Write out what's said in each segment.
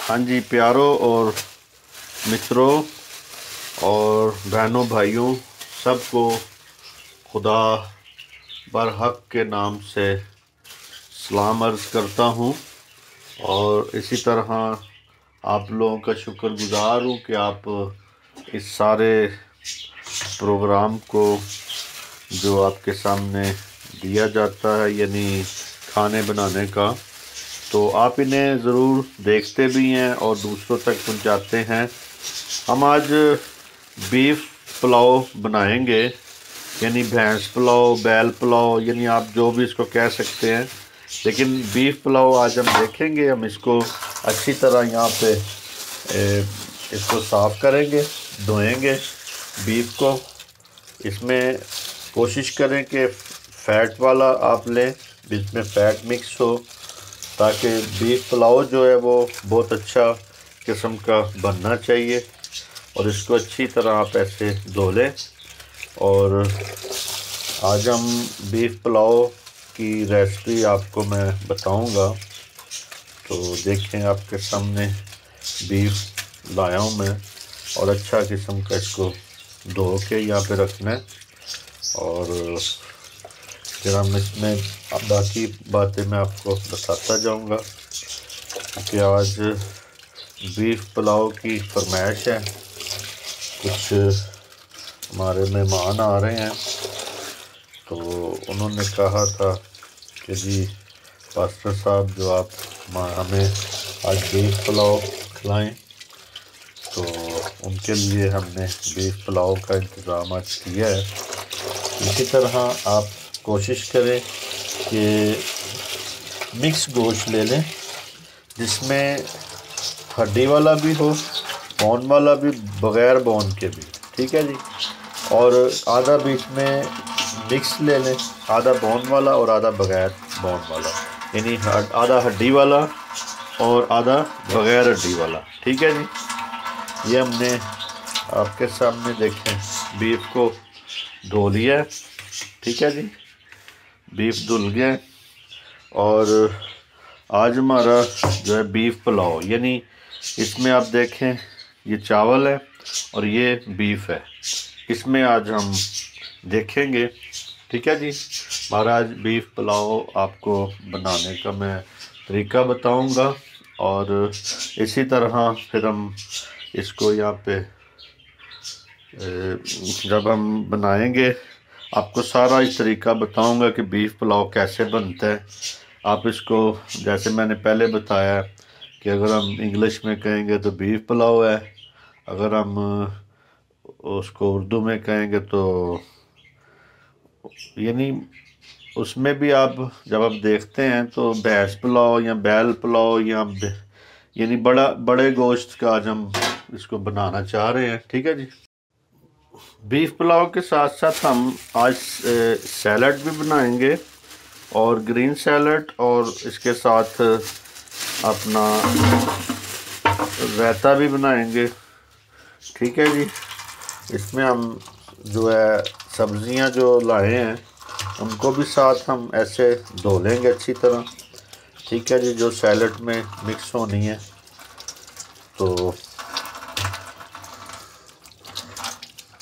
हाँ जी प्यारों और मित्रों और बहनों भाइयों सबको खुदा बरहक के नाम से सलाम अर्ज़ करता हूँ। और इसी तरह आप लोगों का शुक्रगुज़ार हूँ कि आप इस सारे प्रोग्राम को जो आपके सामने दिया जाता है यानी खाने बनाने का, तो आप इन्हें ज़रूर देखते भी हैं और दूसरों तक पहुंचाते हैं। हम आज बीफ पुलाव बनाएंगे, यानी भैंस पुलाव, बैल पुलाव, यानी आप जो भी इसको कह सकते हैं, लेकिन बीफ पुलाव आज हम देखेंगे। हम इसको अच्छी तरह यहाँ पे इसको साफ़ करेंगे, धोएंगे बीफ को। इसमें कोशिश करें कि फ़ैट वाला आप लें, जिसमें फ़ैट मिक्स हो, ताकि बीफ पुलाव जो है वो बहुत अच्छा किस्म का बनना चाहिए। और इसको अच्छी तरह आप ऐसे धो लें। और आज हम बीफ पुलाव की रेसिपी आपको मैं बताऊंगा। तो देखें, आपके सामने बीफ लाया हूँ मैं, और अच्छा किस्म का इसको धो के यहाँ पे रखना है। और फिर हम इसमें बाकी बातें मैं आपको बताता जाऊंगा, क्योंकि आज बीफ पुलाव की फरमाइश है। कुछ हमारे मेहमान आ रहे हैं, तो उन्होंने कहा था कि जी पास्टर साहब, जो आप हमें आज बीफ पुलाव खिलाएं। तो उनके लिए हमने बीफ पुलाव का इंतज़ाम आज किया है। इसी तरह आप कोशिश करें कि मिक्स गोश्त ले लें, जिसमें हड्डी वाला भी हो, बोन वाला भी, बग़ैर बोन के भी, ठीक है जी। और आधा बीच में मिक्स ले लें, आधा बोन वाला और आधा बग़ैर बोन वाला, यानी आधा हड्डी वाला और आधा बग़ैर हड्डी वाला, ठीक है जी। ये हमने आपके सामने देखें बीफ को धो लिया है, ठीक है जी। बीफ धुल गया। और आज हमारा जो है बीफ पुलाव, यानी इसमें आप देखें ये चावल है और ये बीफ है, इसमें आज हम देखेंगे, ठीक है जी। हमारा आज बीफ पुलाव आपको बनाने का मैं तरीका बताऊंगा। और इसी तरह फिर हम इसको यहाँ पे जब हम बनाएंगे, आपको सारा इस तरीका बताऊंगा कि बीफ पुलाव कैसे बनता है। आप इसको, जैसे मैंने पहले बताया कि अगर हम इंग्लिश में कहेंगे तो बीफ पुलाव है, अगर हम उसको उर्दू में कहेंगे तो यानी उसमें भी आप जब आप देखते हैं तो भैंस पुलाव या बैल पुलाव या यानी बड़े गोश्त का आज हम इसको बनाना चाह रहे हैं, ठीक है जी। बीफ पुलाव के साथ साथ हम आज सैलड भी बनाएंगे, और ग्रीन सैलड, और इसके साथ अपना रायता भी बनाएंगे, ठीक है जी। इसमें हम जो है सब्जियां जो लाए हैं उनको भी साथ हम ऐसे धो लेंगे अच्छी तरह, ठीक है जी, जो सैलड में मिक्स होनी है। तो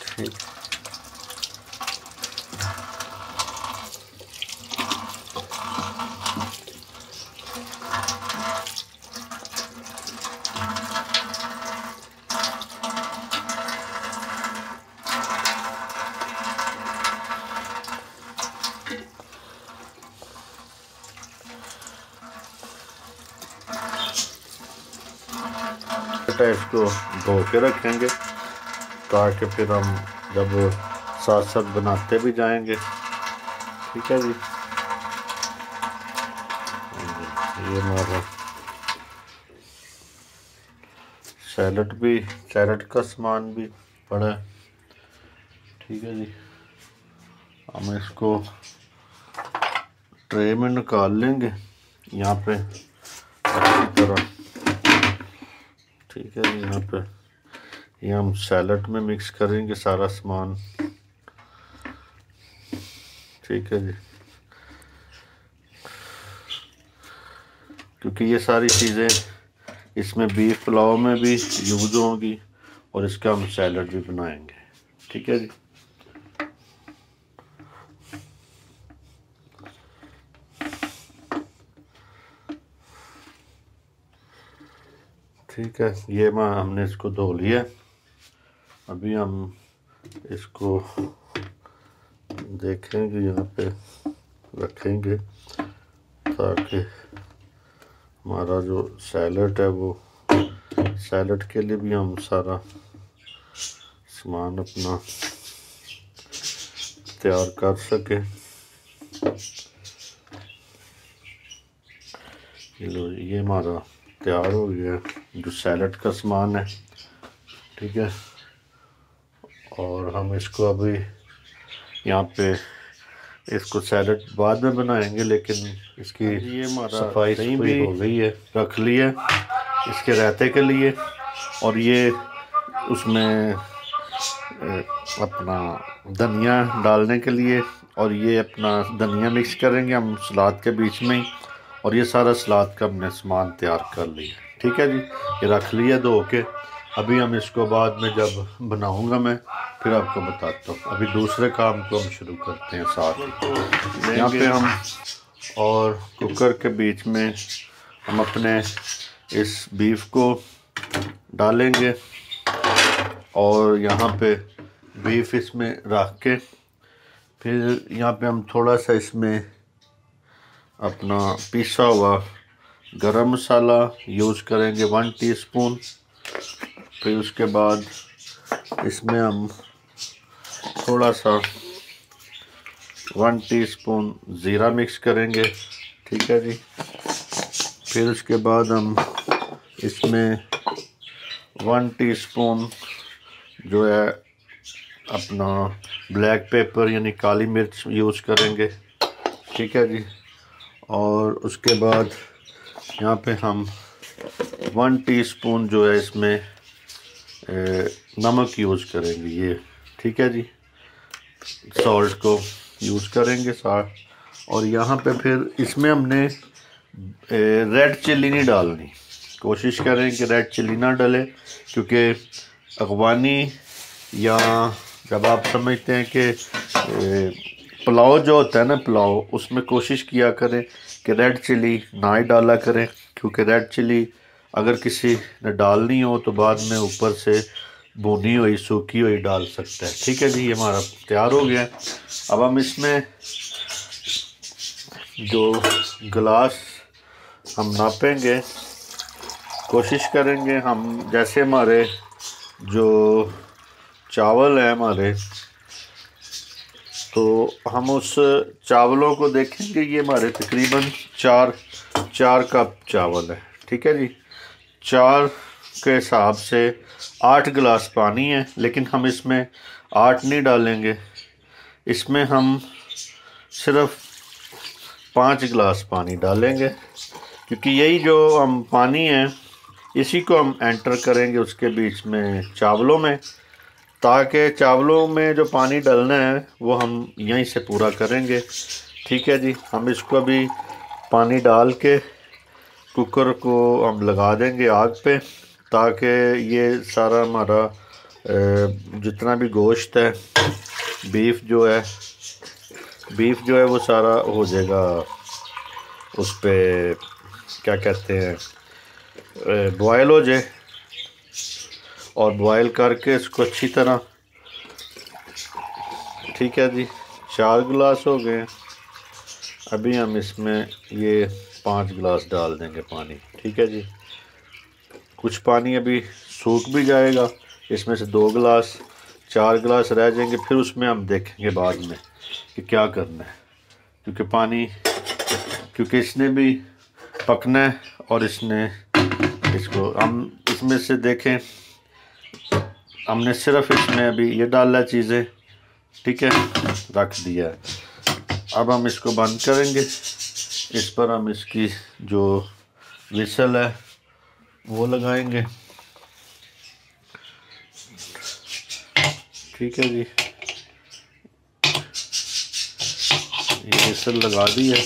ठीक, इसको धो के रखेंगे ताकि फिर हम जब साथ साथ बनाते भी जाएंगे, ठीक है जी। ये हमारा सैलड का सामान भी पड़ा है, ठीक है जी। हम इसको ट्रे में निकाल लेंगे यहाँ पे अच्छी तरह, ठीक है जी। यहाँ पे ये हम सैलड में मिक्स करेंगे सारा सामान, ठीक है जी। क्योंकि ये सारी चीज़ें इसमें बीफ पुलाव में भी यूज़ होगी और इसका हम सैलड भी बनाएंगे। ठीक है जी। ठीक है, ये हमने इसको धो लिया। अभी हम इसको देखेंगे, यहाँ पे रखेंगे ताकि हमारा जो सैलड है वो सैलड के लिए भी हम सारा सामान अपना तैयार कर सके। ये हमारा तैयार हो गया जो सैलड का सामान है। ठीक है, और हम इसको अभी यहाँ पे इसको सैलड बाद में बनाएंगे, लेकिन इसकी ये हमारा सफाई भी हो गई है, रख ली है इसके रायते के लिए। और ये उसमें अपना धनिया डालने के लिए, और ये अपना धनिया मिक्स करेंगे हम सलाद के बीच में ही। और ये सारा सलाद का हमने सामान तैयार कर लिया। ठीक है जी, ये रख लिया धो के। अभी हम इसको बाद में जब बनाऊंगा मैं फिर आपको बताता हूँ। अभी दूसरे काम को हम शुरू करते हैं साथ ही। यहाँ पे हम और कुकर के बीच में हम अपने इस बीफ को डालेंगे और यहाँ पे बीफ इसमें रख के फिर यहाँ पे हम थोड़ा सा इसमें अपना पिसा हुआ गरम मसाला यूज़ करेंगे 1 टीस्पून। फिर उसके बाद इसमें हम थोड़ा सा 1 टीस्पून ज़ीरा मिक्स करेंगे। ठीक है जी। फिर उसके बाद हम इसमें 1 टीस्पून जो है अपना ब्लैक पेपर यानी काली मिर्च यूज़ करेंगे। ठीक है जी। और उसके बाद यहाँ पे हम 1 टीस्पून जो है इसमें नमक यूज़ करेंगे ये। ठीक है जी, सॉल्ट को यूज़ करेंगे साथ। और यहाँ पे फिर इसमें हमने रेड चिल्ली नहीं डालनी। कोशिश करें कि रेड चिल्ली ना डले, क्योंकि अगवानी या जब आप समझते हैं कि पुलाव जो होता है ना पुलाव, उसमें कोशिश किया करें कि रेड चिल्ली ना ही डाला करें, क्योंकि रेड चिल्ली अगर किसी ने डालनी हो तो बाद में ऊपर से भुनी हुई सूखी हुई डाल सकता है। ठीक है जी, ये हमारा तैयार हो गया। अब हम इसमें जो गिलास हम नापेंगे, कोशिश करेंगे हम जैसे हमारे जो चावल है हमारे, तो हम उस चावलों को देखेंगे। ये हमारे तकरीबन 4 कप चावल है। ठीक है जी, 4 के हिसाब से 8 गिलास पानी है, लेकिन हम इसमें 8 नहीं डालेंगे। इसमें हम सिर्फ 5 गिलास पानी डालेंगे, क्योंकि यही जो हम पानी है इसी को हम एंटर करेंगे उसके बीच में चावलों में, ताकि चावलों में जो पानी डालना है वो हम यहीं से पूरा करेंगे। ठीक है जी, हम इसको अभी पानी डाल के कुकर को हम लगा देंगे आग पे, ताकि ये सारा हमारा जितना भी गोश्त है, बीफ जो है वो सारा हो जाएगा उस पे, क्या कहते हैं, बॉयल हो जाए। और बॉयल करके इसको अच्छी तरह, ठीक है जी, 4 गिलास हो गए। अभी हम इसमें ये 5 गिलास डाल देंगे पानी। ठीक है जी, कुछ पानी अभी सूख भी जाएगा, इसमें से 2 गिलास, 4 गिलास रह जाएंगे। फिर उसमें हम देखेंगे बाद में कि क्या करना है, क्योंकि इसने भी पकना है और इसको हम इसमें से देखें, हमने सिर्फ इसमें अभी ये डाला चीज़ें। ठीक है, रख दिया है। अब हम इसको बंद करेंगे। इस पर हम इसकी जो विसल है वो लगाएंगे। ठीक है जी, ये विसल लगा दी है।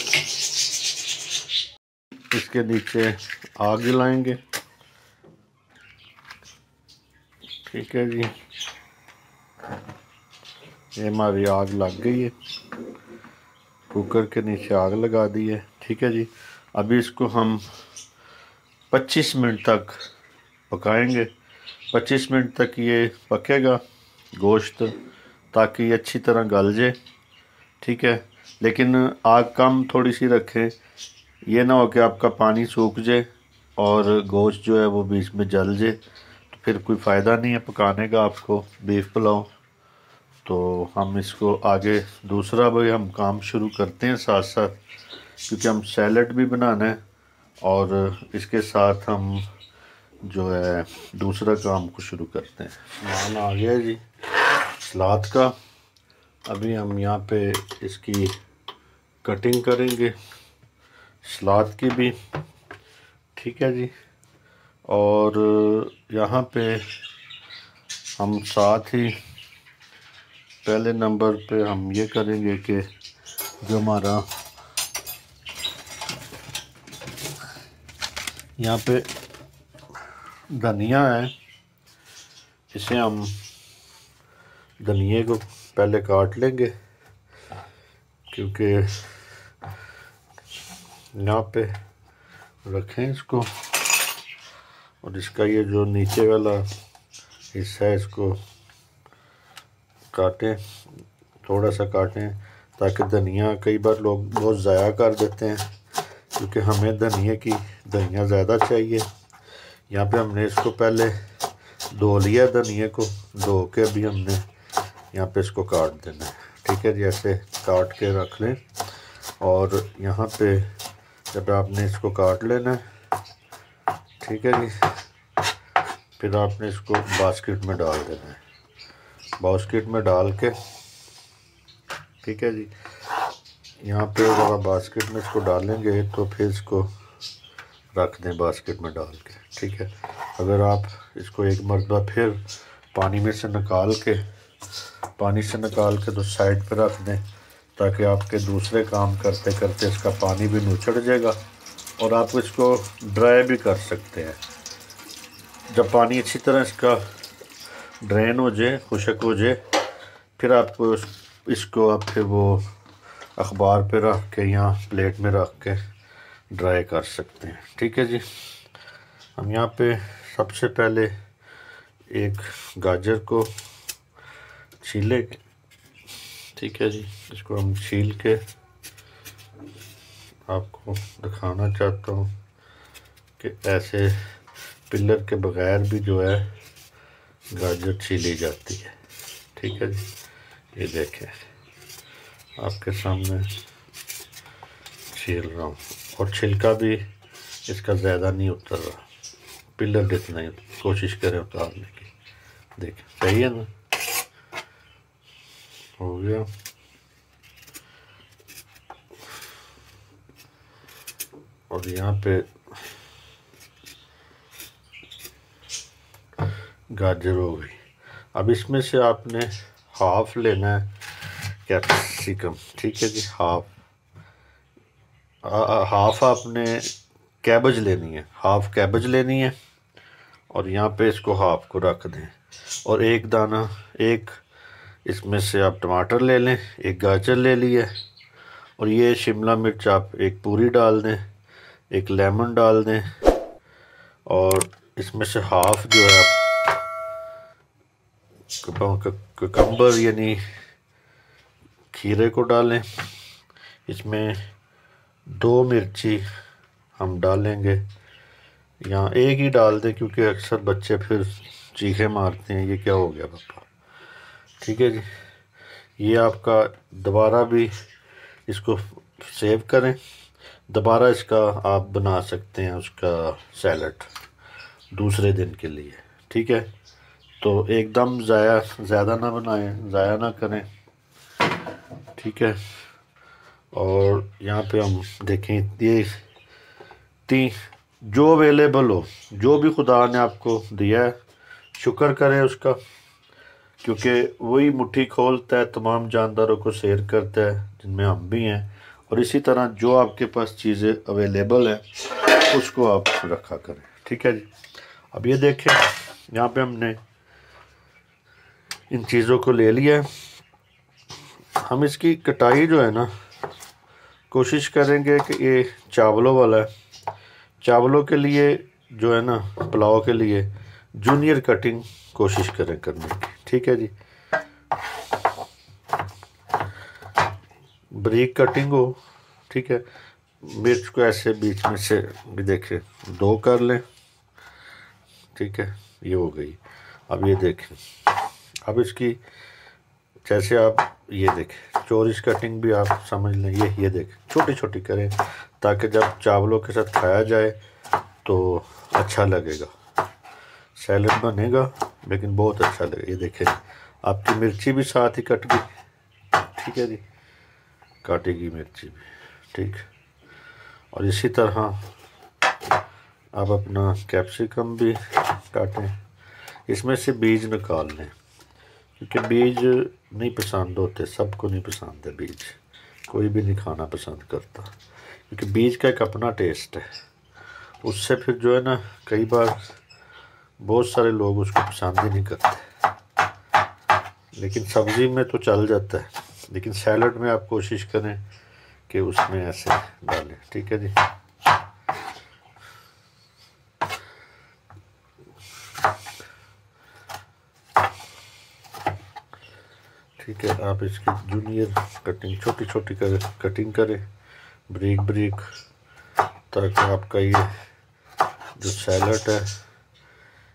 इसके नीचे आग जलाएंगे ठीक है जी, ये हमारी आग लग गई है, कुकर के नीचे आग लगा दी है। ठीक है जी, अभी इसको हम 25 मिनट तक पकाएंगे। 25 मिनट तक ये पकेगा गोश्त, ताकि ये अच्छी तरह गल जाए। ठीक है, लेकिन आग कम थोड़ी सी रखें, ये ना हो कि आपका पानी सूख जाए और गोश्त जो है वो बीच में जल जाए, तो फिर कोई फ़ायदा नहीं है पकाने का आपको बीफ पुलाव। तो हम इसको आगे दूसरा भी हम काम शुरू करते हैं साथ साथ, क्योंकि हम सैलड भी बनाना है और इसके साथ हम जो है दूसरा काम को शुरू करते हैं। सामान आ गया जी सलाद का। अभी हम यहाँ पे इसकी कटिंग करेंगे सलाद की भी। ठीक है जी, और यहाँ पे हम साथ ही पहले नंबर पे हम ये करेंगे कि जो हमारा यहाँ पे धनिया है, इसे हम धनिए को पहले काट लेंगे, क्योंकि यहाँ पे रखें इसको, और इसका ये जो नीचे वाला हिस्सा है इसको काटें, थोड़ा सा काटें, ताकि धनिया, कई बार लोग बहुत ज़ाया कर देते हैं, क्योंकि हमें धनिया ज़्यादा चाहिए। यहाँ पे हमने इसको पहले धो लिया, धनिया को धो के अभी हमने यहाँ पे इसको काट देना है। ठीक है जी, ऐसे काट के रख लें, और यहाँ पे जब आपने इसको काट लेना है, ठीक है जी, फिर आपने इसको बास्केट में डाल देना है। बास्केट में डाल के, ठीक है जी, यहाँ पे जब आप बास्केट में इसको डालेंगे तो फिर इसको रख दें बास्केट में डाल के। ठीक है, अगर आप इसको एक मरतबा फिर पानी से निकाल के तो साइड पे रख दें, ताकि आपके दूसरे काम करते करते इसका पानी भी नुचड़ जाएगा, और आप इसको ड्राई भी कर सकते हैं। जब पानी अच्छी तरह इसका ड्रेन हो जाए, खुशक हो जाए, फिर आपको इसको आप फिर वो अखबार पे रख के या प्लेट में रख के ड्राई कर सकते हैं। ठीक है जी, हम यहाँ पे सबसे पहले एक गाजर को छीलेंगे। ठीक है जी, इसको हम छील के आपको दिखाना चाहता हूँ कि ऐसे पिलर के बगैर भी जो है गाजर छीली जाती है। ठीक है जी, ये देखें आपके सामने छील रहा हूँ, और छिलका भी इसका ज़्यादा नहीं उतर रहा, पिलर जितना ही कोशिश करें उतारने की। देखें, सही है ना, हो गया। और यहाँ पे गाजर हो गई। अब इसमें से आपने हाफ लेना है कैप्सिकम। ठीक है जी, हाफ आपने कैबेज लेनी है, हाफ कैबेज लेनी है, और यहाँ पे इसको हाफ को रख दें, और एक दाना, एक इसमें से आप टमाटर ले लें, एक गाजर ले लिए, और ये शिमला मिर्च आप एक पूरी डाल दें, एक लेमन डाल दें, और इसमें से हाफ जो है आप ककम्बर यानी खीरे को डालें। इसमें 2 मिर्ची हम डालेंगे, यहाँ एक ही डाल दें, क्योंकि अक्सर बच्चे फिर चीखे मारते हैं, ये क्या हो गया पापा। ठीक है जी, ये आपका दोबारा भी इसको सेव करें, दोबारा इसका आप बना सकते हैं उसका सैलड दूसरे दिन के लिए। ठीक है, तो एकदम ज़्यादा ना बनाएं, ज़ाया ना करें। ठीक है, और यहाँ पे हम देखें, ये जो अवेलेबल हो, जो भी खुदा ने आपको दिया है, शुक्र करें उसका, क्योंकि वही मुट्ठी खोलता है, तमाम जानदारों को शेयर करता है, जिनमें हम भी हैं। और इसी तरह जो आपके पास चीज़ें अवेलेबल हैं उसको आप रखा करें। ठीक है जी, अब ये देखें, यहाँ पे हमने इन चीज़ों को ले लिया। हम इसकी कटाई जो है ना कोशिश करेंगे कि ये चावलों वाला है, चावलों के लिए जो है ना पुलाव के लिए जूनियर कटिंग कोशिश करें करने की। ठीक है जी, बारीक कटिंग हो। ठीक है, मिर्च को ऐसे बीच में से भी देखें 2 कर लें। ठीक है, ये हो गई। अब ये देखें, अब इसकी जैसे आप ये देखें चौरस कटिंग भी आप समझ लें। ये देखें छोटी छोटी करें ताकि जब चावलों के साथ खाया जाए तो अच्छा लगेगा। सैलड बनेगा लेकिन बहुत अच्छा लगेगा। ये देखें आपकी मिर्ची भी साथ ही कट गई। ठीक है जी, काटेगी मिर्ची भी। ठीक, और इसी तरह आप अपना कैप्सिकम भी काटें। इसमें से बीज निकाल लें क्योंकि बीज नहीं पसंद होते, सबको नहीं पसंद है बीज, कोई भी नहीं खाना पसंद करता क्योंकि बीज का एक अपना टेस्ट है। उससे फिर जो है ना कई बार बहुत सारे लोग उसको पसंद ही नहीं करते, लेकिन सब्ज़ी में तो चल जाता है, लेकिन सैलड में आप कोशिश करें कि उसमें ऐसे डालें। ठीक है जी, ठीक है। आप इसकी जूनियर कटिंग छोटी छोटी कटिंग करें बारीक बारीक, ताकि आपका ये जो सैलड है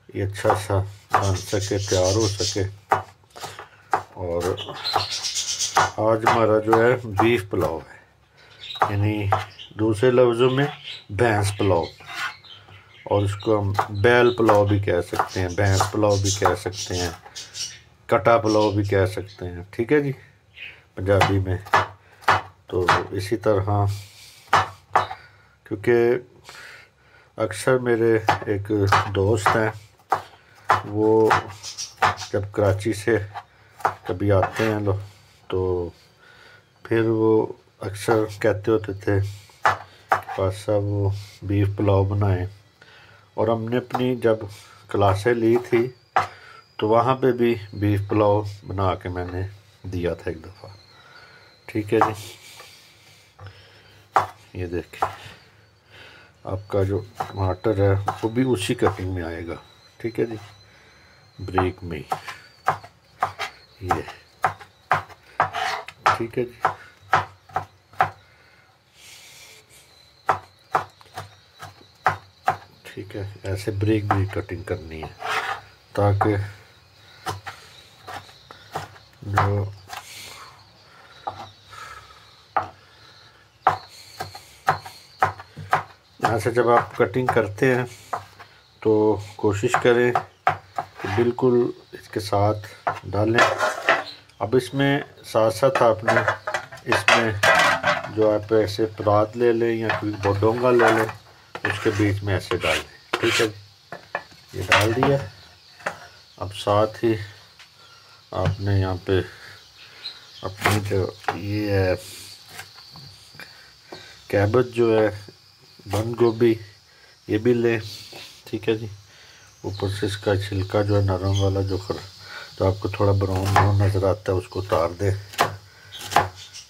ये अच्छा सा बन सके, तैयार हो सके। और आज हमारा जो है बीफ पुलाव है, यानी दूसरे लफ्ज़ों में भैंस पुलाव, और इसको हम बैल पुलाव भी कह सकते हैं, भैंस पुलाव भी कह सकते हैं, कटा पुलाव भी कह सकते हैं। ठीक है जी, पंजाबी में। तो इसी तरह क्योंकि अक्सर मेरे एक दोस्त हैं, वो जब कराची से कभी आते हैं लोग तो फिर वो अक्सर कहते होते थे पास साहब वो बीफ पुलाव बनाएं, और हमने अपनी जब क्लासें ली थी तो वहाँ पे भी बीफ पुलाव बना के मैंने दिया था एक दफ़ा। ठीक है जी, ये देखिए आपका जो टमाटर है वो भी उसी कटिंग में आएगा। ठीक है जी, ब्रेक में ये। ठीक है जी, ठीक है, ऐसे ब्रेक कटिंग करनी है ताकि जो यहाँ से जब आप कटिंग करते हैं तो कोशिश करें कि बिल्कुल इसके साथ डालें। अब इसमें साथ साथ आपने इसमें जो आप ऐसे परात ले लें या कोई बोडोंगा ले लें, उसके बीच में ऐसे डाल दें। ठीक है, ये डाल दिया। अब साथ ही आपने यहाँ पे अपनी जो ये है कैबेज जो है, बंद गोभी, ये भी लें। ठीक है जी, ऊपर से इसका छिलका जो है नरम वाला जो आपको थोड़ा ब्राउन ब्राउन नज़र आता है उसको उतार दें।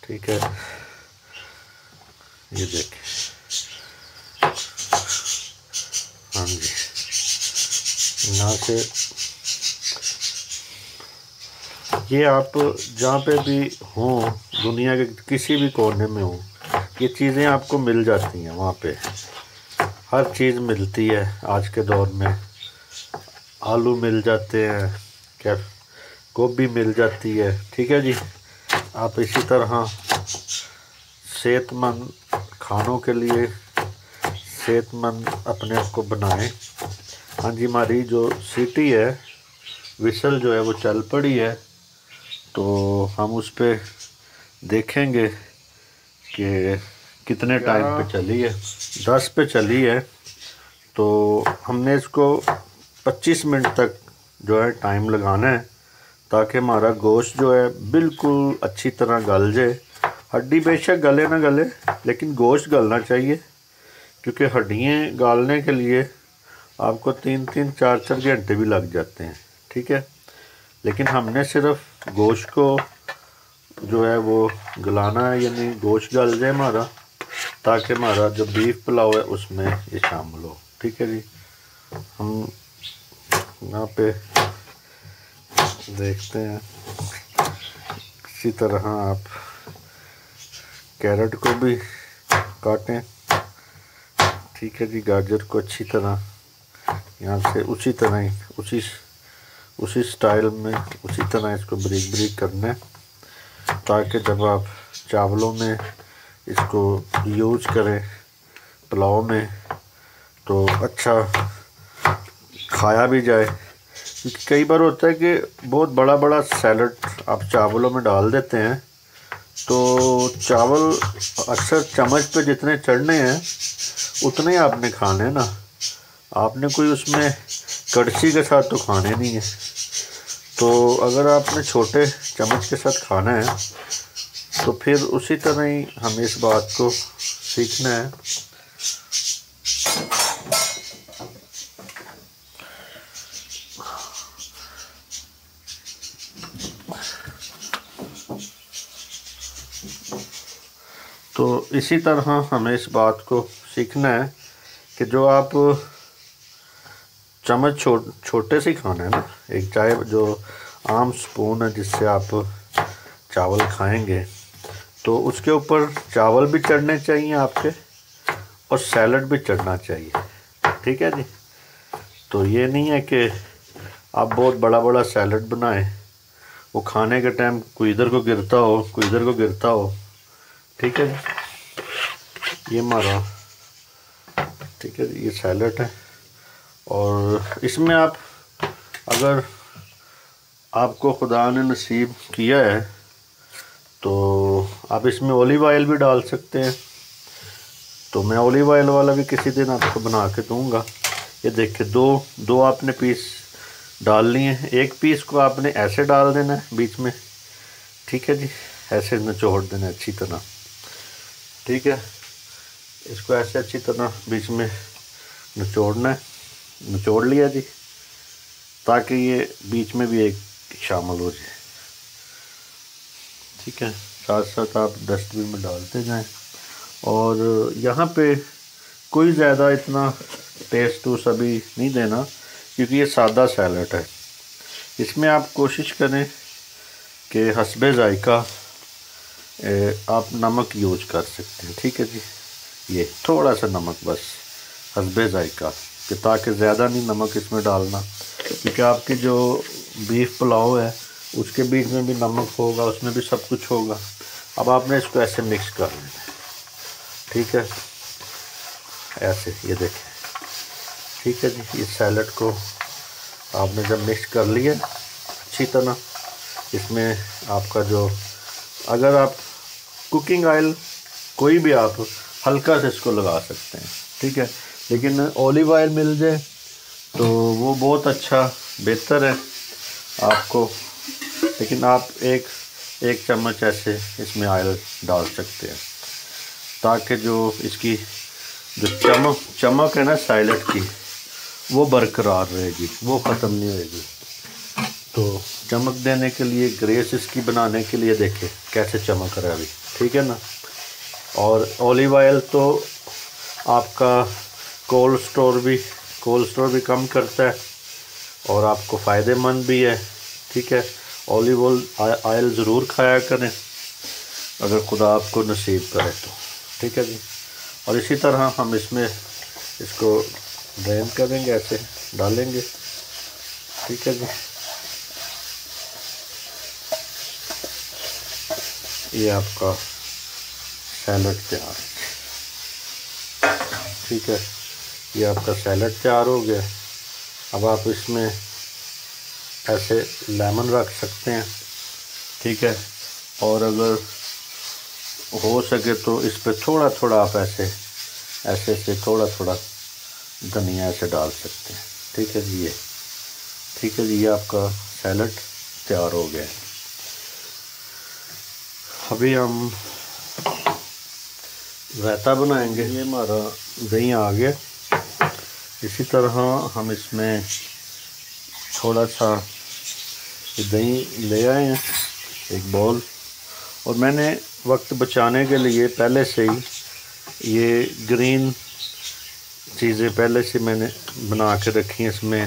ठीक है, ये देखें। हाँ जी, यहाँ से ये आप जहाँ पे भी हों, दुनिया के किसी भी कोने में हों, ये चीज़ें आपको मिल जाती हैं। वहाँ पे हर चीज़ मिलती है आज के दौर में। आलू मिल जाते हैं, क्या गोभी मिल जाती है। ठीक है जी, आप इसी तरह सेहतमंद खानों के लिए सेहतमंद अपने आप को बनाएं। हाँ जी, हमारी जो सीटी है, विसल जो है वो चल पड़ी है, तो हम उस पर देखेंगे कि कितने टाइम पे चली है। 10 पे चली है, तो हमने इसको 25 मिनट तक जो है टाइम लगाना है ताकि हमारा गोश्त जो है बिल्कुल अच्छी तरह गल जाए। हड्डी बेशक गले ना गले, लेकिन गोश्त गलना चाहिए, क्योंकि हड्डियाँ गालने के लिए आपको 3-3 4-4 घंटे भी लग जाते हैं। ठीक है, लेकिन हमने सिर्फ गोश्त को जो है वो गलाना है, यानी गोश्त गल जाए हमारा, ताकि हमारा जो बीफ पुलाव है उसमें ये शामिल हो। ठीक है जी, हम यहाँ पे देखते हैं। इसी तरह आप कैरेट को भी काटें। ठीक है जी, गाजर को अच्छी तरह यहाँ से उसी तरह ही उसी स्टाइल में उसी तरह इसको बारीक बारीक करना है, ताकि जब आप चावलों में इसको यूज करें पुलाव में तो अच्छा खाया भी जाए। क्योंकि कई बार होता है कि बहुत बड़ा बड़ा सैलड आप चावलों में डाल देते हैं, तो चावल अक्सर चम्मच पे जितने चढ़ने हैं उतने ही आपने खाने हैं ना, आपने कोई उसमें कड़छी के साथ तो खाने नहीं है। तो अगर आपने छोटे चम्मच के साथ खाना है तो फिर उसी तरह ही हमें इस बात को सीखना है। तो इसी तरह हमें इस बात को सीखना है कि जो आप चम्मच छोटे से खाना है ना, एक चाय जो आम स्पून है जिससे आप चावल खाएंगे, तो उसके ऊपर चावल भी चढ़ने चाहिए आपके और सैलड भी चढ़ना चाहिए। ठीक है जी, तो ये नहीं है कि आप बहुत बड़ा बड़ा सैलड बनाएं, वो खाने के टाइम कोई इधर को गिरता हो कोई इधर को गिरता हो। ठीक है जी, ये हमारा ठीक है जी, ये सैलड है। और इसमें आप अगर आपको खुदा ने नसीब किया है तो आप इसमें ऑलिव ऑयल भी डाल सकते हैं। तो मैं ऑलिव ऑयल वाला भी किसी दिन आपको बना के दूंगा। ये देखिए, दो आपने पीस डाल लिए हैं। एक पीस को आपने ऐसे डाल देना है बीच में। ठीक है जी, ऐसे निचोड़ देना अच्छी तरह। ठीक है, इसको ऐसे अच्छी तरह बीच में निचोड़ना है। निचोड़ लिया जी, ताकि ये बीच में भी एक शामिल हो जाए। ठीक है, साथ साथ आप डस्टबिन में डालते जाएं। और यहाँ पे कोई ज़्यादा इतना टेस्ट उस अभी नहीं देना, क्योंकि ये सादा सैलड है। इसमें आप कोशिश करें कि हस्बे ज़ायका आप नमक यूज कर सकते हैं। ठीक है जी, ये थोड़ा सा नमक बस हस्बे ज़ायका, कि ताकि ज़्यादा नहीं नमक इसमें डालना, क्योंकि आपकी जो बीफ पुलाव है उसके बीच में भी नमक होगा, उसमें भी सब कुछ होगा। अब आपने इसको ऐसे मिक्स कर लेना है। ठीक है, ऐसे ये देखें। ठीक है जी, इस सैलड को आपने जब मिक्स कर लिया अच्छी तरह, इसमें आपका जो, अगर आप कुकिंग ऑयल कोई भी आप हल्का से इसको लगा सकते हैं। ठीक है, लेकिन ऑलिव ऑयल मिल जाए तो वो बहुत अच्छा बेहतर है आपको। लेकिन आप एक चम्मच ऐसे इसमें ऑयल डाल सकते हैं, ताकि जो इसकी जो चमक है ना सैलड की, वो बरकरार रहेगी, वो ख़त्म नहीं होएगी। तो चमक देने के लिए, ग्रेस इसकी बनाने के लिए देखें कैसे चमक रहा है अभी। ठीक है ना। और ऑलिव ऑयल तो आपका कोल्ड स्टोर भी कम करता है और आपको फ़ायदेमंद भी है। ठीक है, ऑलिव ऑयल ज़रूर खाया करें अगर खुदा आपको नसीब करे तो। ठीक है जी, और इसी तरह हम इसमें इसको ड्रेन करेंगे, ऐसे डालेंगे। ठीक है जी, ये आपका सैलड तैयार। ठीक है, ये आपका सैलड तैयार हो गया। अब आप इसमें ऐसे लेमन रख सकते हैं। ठीक है, और अगर हो सके तो इस पर थोड़ा थोड़ा आप ऐसे से थोड़ा थोड़ा धनिया ऐसे डाल सकते हैं। ठीक है जी, ये ठीक है जी, ये आपका सैलड तैयार हो गया है। अभी हम रायता बनाएंगे। ये हमारा दही आ गया। इसी तरह हम इसमें थोड़ा सा ये दही ले आए हैं एक बाउल, और मैंने वक्त बचाने के लिए पहले से ही ये ग्रीन चीज़ें पहले से मैंने बना के रखी हैं। इसमें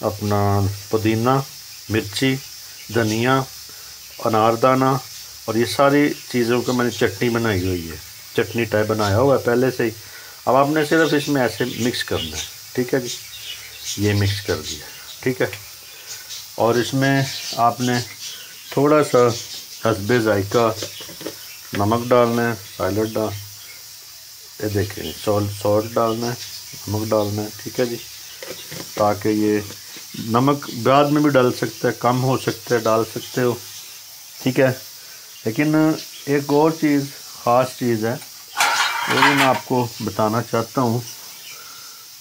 अपना पुदीना, मिर्ची, धनिया, अनारदाना और ये सारी चीज़ों का मैंने चटनी बनाई हुई है, चटनी टाइप बनाया हुआ है पहले से ही। अब आपने सिर्फ इसमें ऐसे मिक्स करना है, ठीक है जी। ये मिक्स कर दिया, ठीक है। और इसमें आपने थोड़ा सा हस्बे जायका नमक डालना है, सैलड डाल, ये देखें सॉल्ट डालना है, नमक डालना है, ठीक है जी। ताकि ये नमक बाद में भी डाल सकते हैं, कम हो सकता है, डाल सकते हो, ठीक है। लेकिन एक और चीज़, ख़ास चीज़ है, वो भी मैं आपको बताना चाहता हूँ।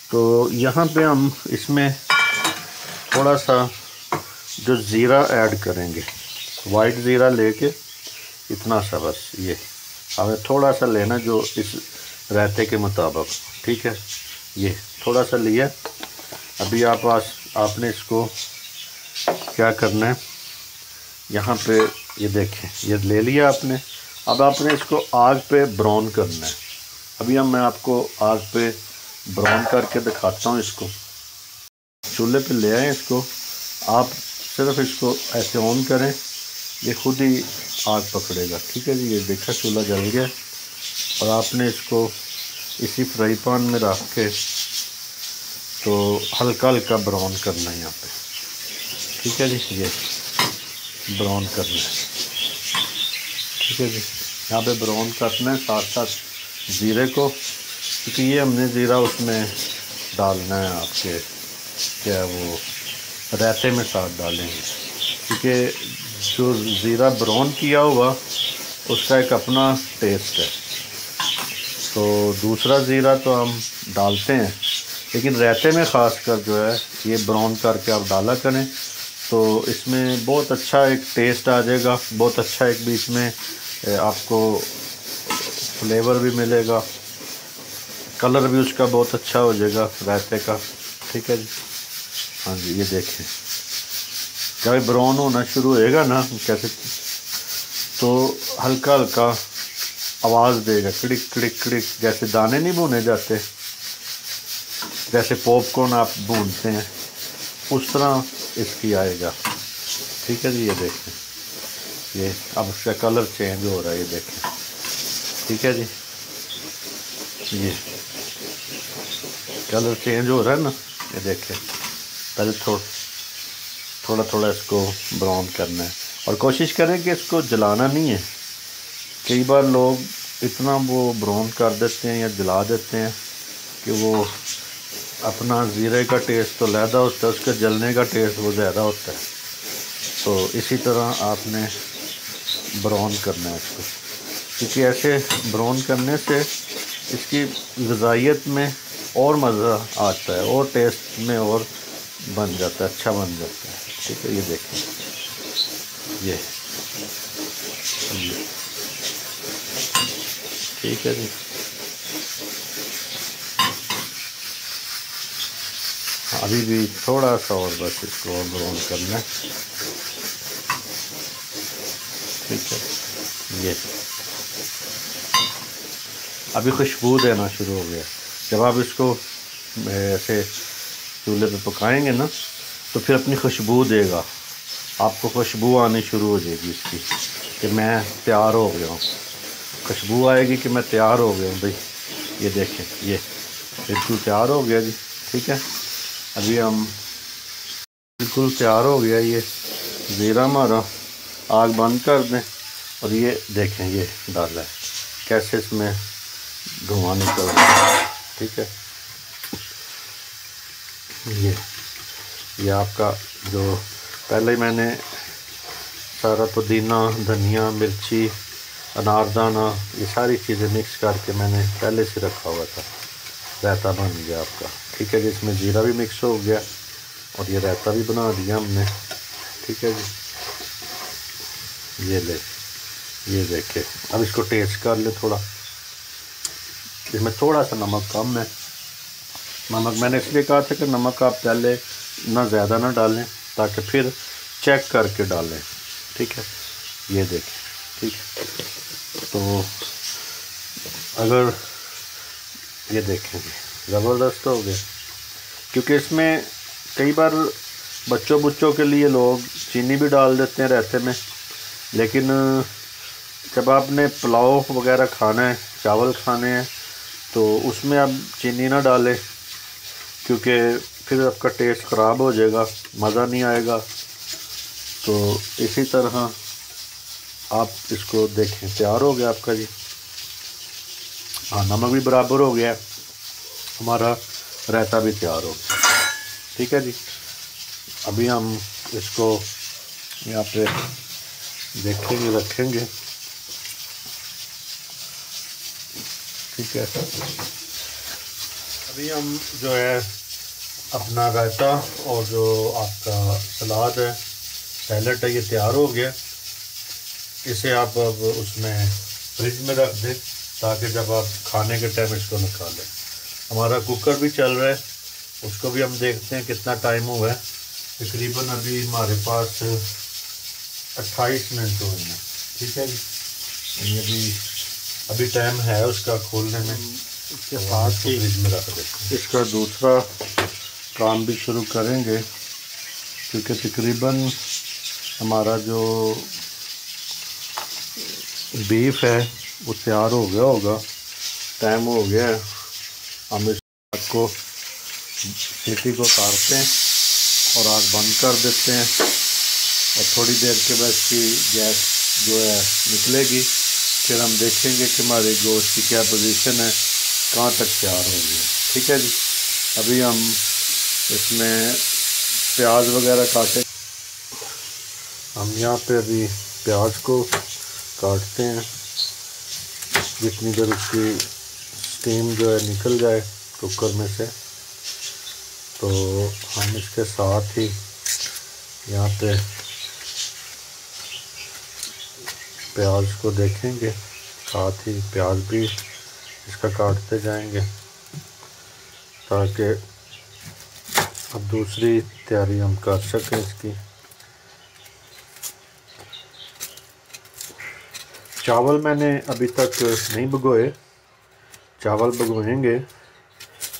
तो यहाँ पे हम इसमें थोड़ा सा जो ज़ीरा ऐड करेंगे, वाइट ज़ीरा लेके इतना सा बस, ये हमें थोड़ा सा लेना जो इस रायते के मुताबिक, ठीक है। ये थोड़ा सा लिया। अभी आपने इसको क्या करना है, यहाँ पे ये देखें, ये ले लिया आपने। अब आपने इसको आग पे ब्राउन करना है। अभी मैं आपको आग पे ब्राउन करके दिखाता हूँ। इसको चूल्हे पे ले आए, इसको आप सिर्फ इसको ऐसे ऑन करें, ये खुद ही आग पकड़ेगा, ठीक है जी। ये देखा चूल्हा जल गया, और आपने इसको इसी फ्राई पैन में रख के तो हल्का हल्का ब्राउन करना है यहाँ पे, ठीक है जी। ये ब्राउन करना है, ठीक है जी। यहाँ पे ब्राउन करना है, साथ साथ ज़ीरे को, क्योंकि ये हमने ज़ीरा उसमें डालना है आपके, क्या वो रायते में साथ डालेंगे, क्योंकि जो ज़ीरा ब्राउन किया हुआ उसका एक अपना टेस्ट है। तो दूसरा ज़ीरा तो हम डालते हैं, लेकिन रायते में ख़ासकर जो है ये ब्राउन करके आप डाला करें, तो इसमें बहुत अच्छा एक टेस्ट आ जाएगा, बहुत अच्छा एक बीच में आपको फ्लेवर भी मिलेगा, कलर भी उसका बहुत अच्छा हो जाएगा रायते का, ठीक है जी। हाँ जी, ये देखें जब ब्राउन होना शुरू होएगा ना कैसे, तो हल्का हल्का आवाज़ देगा, कड़िक कड़िक कड़िक, जैसे दाने नहीं भुने जाते, जैसे पॉपकॉर्न आप भूनते हैं उस तरह इसकी आएगा, ठीक है जी। ये देखें, ये अब उसका कलर चेंज हो रहा है, ये देखें, ठीक है जी। ये कलर चेंज हो रहा है ना, ये देखें। पहले थोड़ा थोड़ा इसको ब्राउन करना है, और कोशिश करें कि इसको जलाना नहीं है। कई बार लोग इतना वो ब्राउन कर देते हैं या जला देते हैं कि वो अपना ज़ीरे का टेस्ट तो ज़्यादा होता है, उसका जलने का टेस्ट वो ज़्यादा होता है। तो इसी तरह आपने ब्राउन करना है इसको, क्योंकि ऐसे ब्राउन करने से इसकी ग़िज़ाइयत में और मज़ा आता है, और टेस्ट में और बन जाता है, अच्छा बन जाता है, ठीक है। ये देखें, ये ठीक है जी। अभी भी थोड़ा सा और बस इसको और ब्राउन करना है, ठीक है। ये अभी खुशबू देना शुरू हो गया। जब आप इसको ऐसे चूल्हे पे पकाएंगे ना, तो फिर अपनी खुशबू देगा, आपको खुशबू आनी शुरू हो जाएगी इसकी कि मैं तैयार हो गया हूँ। खुशबू आएगी कि मैं तैयार हो गया हूँ भाई। ये देखें, ये बिल्कुल तैयार हो गया जी, ठीक है। अभी हम बिल्कुल तैयार हो गया ये ज़ीरा हमारा। आग बंद कर दें, और ये देखें, ये डाला है कैसे इसमें धुआं निकल रहा है, ठीक है। ये आपका जो पहले मैंने सारा पुदीना, धनिया, मिर्ची, अनारदाना, ये सारी चीज़ें मिक्स करके मैंने पहले से रखा हुआ था। रायता बन गया आपका, ठीक है जी। इसमें ज़ीरा भी मिक्स हो गया, और ये रायता भी बना दिया हमने, ठीक है जी। ये ले, ये देखे। अब इसको टेस्ट कर ले थोड़ा। इसमें थोड़ा सा नमक कम है। नमक मैंने इसलिए कहा था कि नमक आप पहले ना ज़्यादा ना डालें, ताकि फिर चेक करके डालें, ठीक है। ये देखें, ठीक है। तो अगर ये देखेंगे ज़बरदस्त हो गया, क्योंकि इसमें कई बार बच्चों के लिए लोग चीनी भी डाल देते हैं रायते में, लेकिन जब आपने पुलाव वगैरह खाना है, चावल खाने हैं, तो उसमें आप चीनी ना डालें, क्योंकि फिर आपका टेस्ट ख़राब हो जाएगा, मज़ा नहीं आएगा। तो इसी तरह आप इसको देखें, तैयार हो गया आपका जी। हाँ, नमक भी बराबर हो गया, हमारा रायता भी तैयार हो गया, ठीक है जी। अभी हम इसको यहाँ पे देखेंगे, रखेंगे, ठीक है। अभी हम जो है अपना रायता और जो आपका सलाद है, सैलड है, ये तैयार हो गया। इसे आप अब उसमें फ्रिज में रख दें, ताकि जब आप खाने के टाइम इसको निकालें। हमारा कुकर भी चल रहा है, उसको भी हम देखते हैं कितना टाइम हुआ है। तकरीबन अभी हमारे पास 28 मिनट हुए हैं, ठीक है जी। अभी टाइम है उसका खोलने में, इसके साथ ही फ्रिज में रख देते। इसका दूसरा काम भी शुरू करेंगे, क्योंकि तकरीबन हमारा जो बीफ है वो तैयार हो गया होगा, टाइम हो गया है। हम इसको सीटी को उतारते हैं और आग बंद कर देते हैं, और थोड़ी देर के बाद इसकी गैस जो है निकलेगी। फिर हम देखेंगे कि हमारे गोश्त की क्या पोजीशन है, कहाँ तक तैयार हो गया, ठीक है जी। अभी हम इसमें प्याज वगैरह काटें। हम यहाँ पे अभी प्याज को काटते हैं, जितनी देर उसकी स्टीम जो है निकल जाए कुकर में से। तो हम इसके साथ ही यहाँ पे प्याज को देखेंगे, साथ ही प्याज भी इसका काटते जाएंगे, ताकि अब दूसरी तैयारी हम कर सकें इसकी। चावल मैंने अभी तक नहीं भिगोए, चावल भिगोएंगे,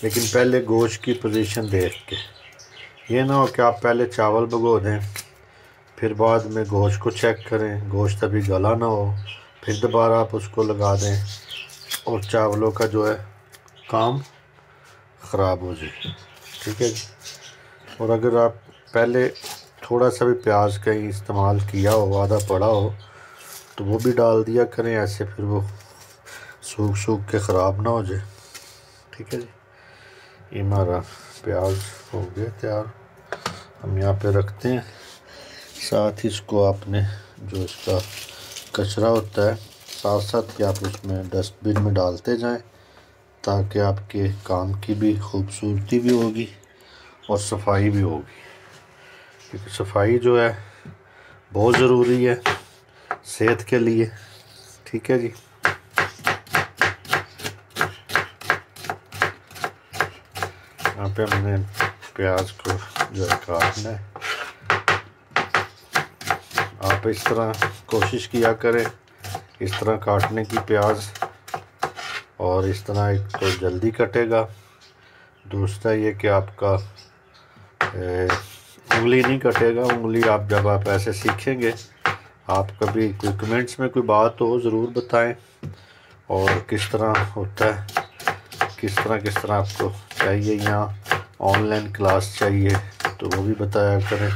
लेकिन पहले गोश्त की पोजीशन देख के। ये ना हो कि आप पहले चावल भिगो दें, फिर बाद में गोश्त को चेक करें, गोश्त अभी गला ना हो, फिर दोबारा आप उसको लगा दें और चावलों का जो है काम ख़राब हो जाए, ठीक है जी। और अगर आप पहले थोड़ा सा भी प्याज कहीं इस्तेमाल किया हो, आधा पड़ा हो, तो वो भी डाल दिया करें, ऐसे फिर वो सूख के ख़राब ना हो जाए, ठीक है जी। ये हमारा प्याज हो गया तैयार, हम यहाँ पे रखते हैं। साथ ही इसको आपने जो इसका कचरा होता है, साथ साथ कि आप उसमें डस्टबिन में डालते जाएं, ताकि आपके काम की भी खूबसूरती भी होगी और सफाई भी होगी, क्योंकि सफाई जो है बहुत ज़रूरी है सेहत के लिए, ठीक है जी। यहाँ पे हमने प्याज को जो है काटना है। आप इस तरह कोशिश किया करें, इस तरह काटने की प्याज, और इस तरह एक तो जल्दी कटेगा, दूसरा ये कि आपका उंगली नहीं कटेगा। उंगली आप जब आप ऐसे सीखेंगे, आप कभी कोई कमेंट्स में कोई बात हो ज़रूर बताएं, और किस तरह होता है, किस तरह आपको चाहिए, यहाँ ऑनलाइन क्लास चाहिए तो वो भी बताया करें।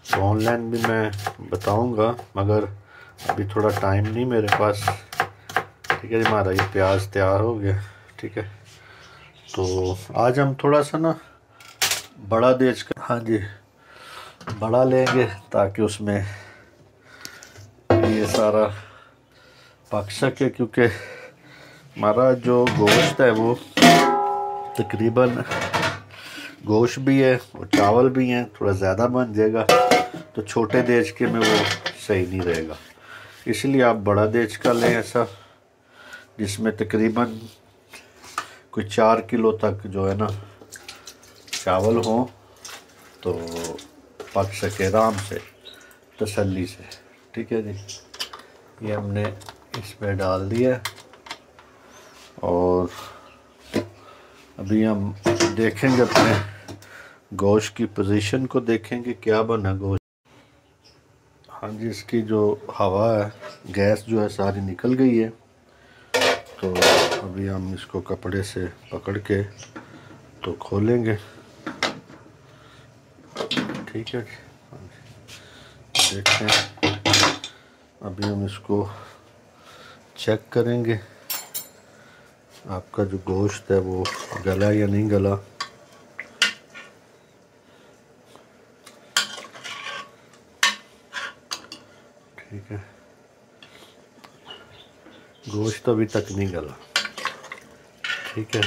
तो ऑनलाइन भी मैं बताऊंगा, मगर अभी थोड़ा टाइम नहीं मेरे पास, ठीक है जी। हमारा ये प्याज तैयार हो गया, ठीक है। तो आज हम थोड़ा सा ना बड़ा देश का, हाँ जी, बड़ा लेंगे, ताकि उसमें ये सारा पक सके, क्योंकि हमारा जो गोश्त है वो तकरीबन गोश्त भी है और चावल भी हैं, थोड़ा ज़्यादा बन जाएगा, तो छोटे देश के में वो सही नहीं रहेगा। इसलिए आप बड़ा देश का लें ऐसा, जिसमें तकरीबन कोई 4 किलो तक जो है ना चावल हो, तो पक सके आराम से, तसल्ली से। ठीक है जी, ये हमने इसमें डाल दिया और अभी हम देखेंगे अपने गोश्त की पोजीशन को, देखेंगे क्या बना गोश्त। हाँ जी, इसकी जो हवा है, गैस जो है सारी निकल गई है। तो अभी हम इसको कपड़े से पकड़ के तो खोलेंगे। ठीक है जी, देखते हैं। अभी हम इसको चेक करेंगे आपका जो गोश्त है वो गला या नहीं गला। ठीक है, गोश्त अभी तक नहीं गला। ठीक है,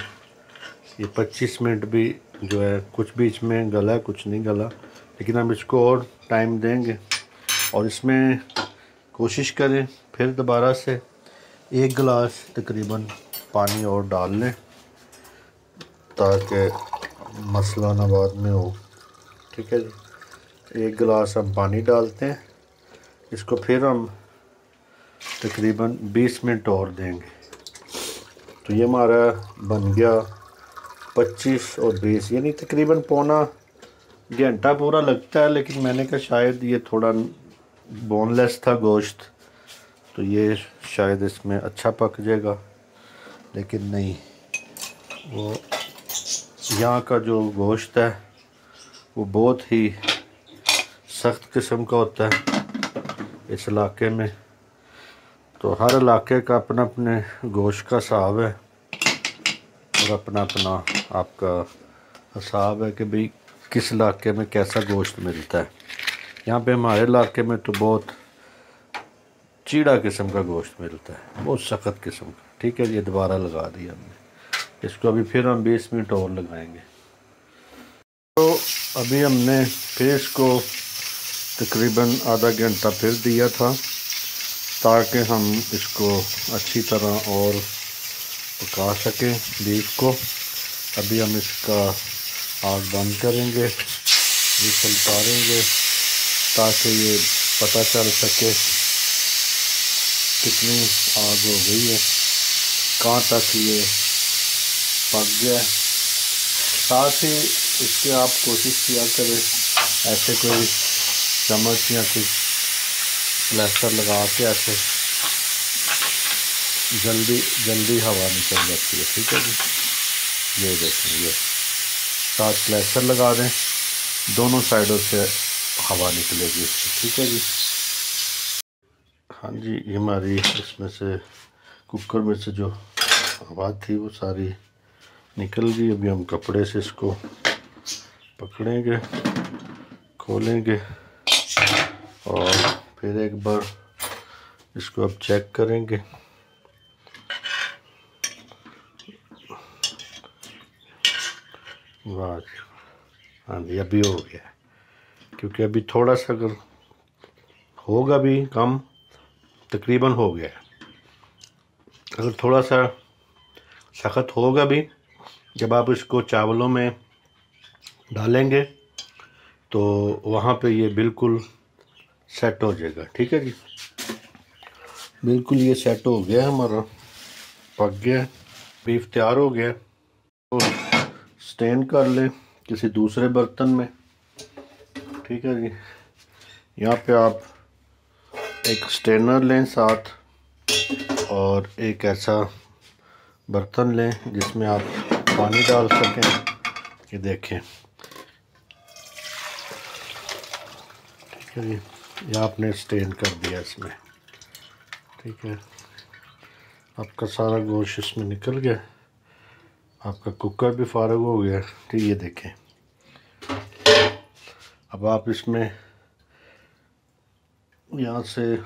ये 25 मिनट भी जो है कुछ बीच में गला कुछ नहीं गला, लेकिन हम इसको और टाइम देंगे और इसमें कोशिश करें फिर दोबारा से 1 गिलास तकरीबन पानी और डाल लें ताकि मसला ना बाद में हो। ठीक है जी, 1 गिलास हम पानी डालते हैं, इसको फिर हम तकरीबन 20 मिनट और देंगे। तो ये हमारा बन गया 25 और 20, यानी तकरीबन पौना घंटा पूरा लगता है, लेकिन मैंने कहा शायद ये थोड़ा बोनलेस था गोश्त, तो ये शायद इसमें अच्छा पक जाएगा, लेकिन नहीं, वो यहाँ का जो गोश्त है वो बहुत ही सख्त किस्म का होता है इस इलाके में। तो हर इलाके का अपना अपने गोश्त का हिसाब है और अपना अपना आपका हिसाब है कि भाई किस इलाके में कैसा गोश्त मिलता है। यहाँ पे हमारे इलाके में तो बहुत चीड़ा किस्म का गोश्त मिलता है, बहुत सख्त किस्म का। ठीक है, ये दोबारा लगा दिया हमने, इसको अभी फिर हम 20 मिनट और लगाएंगे। तो अभी हमने फिर इसको तकरीबन आधा घंटा फिर दिया था ताकि हम इसको अच्छी तरह और पका सकें बीफ को। अभी हम इसका आग बंद करेंगे, विसल उतारेंगे ताकि ये पता चल सके कितनी आग हो गई है, कहाँ तक ये पक गया। साथ ही इसके आप कोशिश किया करें ऐसे कोई चम्मच या कुछ प्लास्टर लगा के ऐसे जल्दी हवा निकल जाती है। ठीक है जी, ये देखें, ये साथ प्लास्टर लगा दें, दोनों साइडों से हवा निकलेगी इससे। ठीक है जी, हाँ जी, ये हमारी इसमें से कुकर में से जो हवा थी वो सारी निकल गई। अभी हम कपड़े से इसको पकड़ेंगे, खोलेंगे और फिर एक बार इसको अब चेक करेंगे। वाह, हाँ जी, अभी हो गया, क्योंकि अभी थोड़ा सा अगर होगा भी कम, तकरीबन हो गया। अगर थोड़ा सा सख्त होगा भी, जब आप इसको चावलों में डालेंगे तो वहाँ पे ये बिल्कुल सेट हो जाएगा। ठीक है जी, बिल्कुल ये सेट हो गया, हमारा पक गया, बीफ तैयार हो गया। तो स्टेन कर लें किसी दूसरे बर्तन में। ठीक है जी, यहाँ पे आप एक स्टेनर लें साथ और एक ऐसा बर्तन लें जिसमें आप पानी डाल सकें। ये देखें, ठीक है जी, ये आपने स्टेन कर दिया इसमें। ठीक है, आपका सारा गोश्त इसमें निकल गया, आपका कुकर भी फारग हो गया। ठीक, ये देखें, अब आप इसमें यहाँ से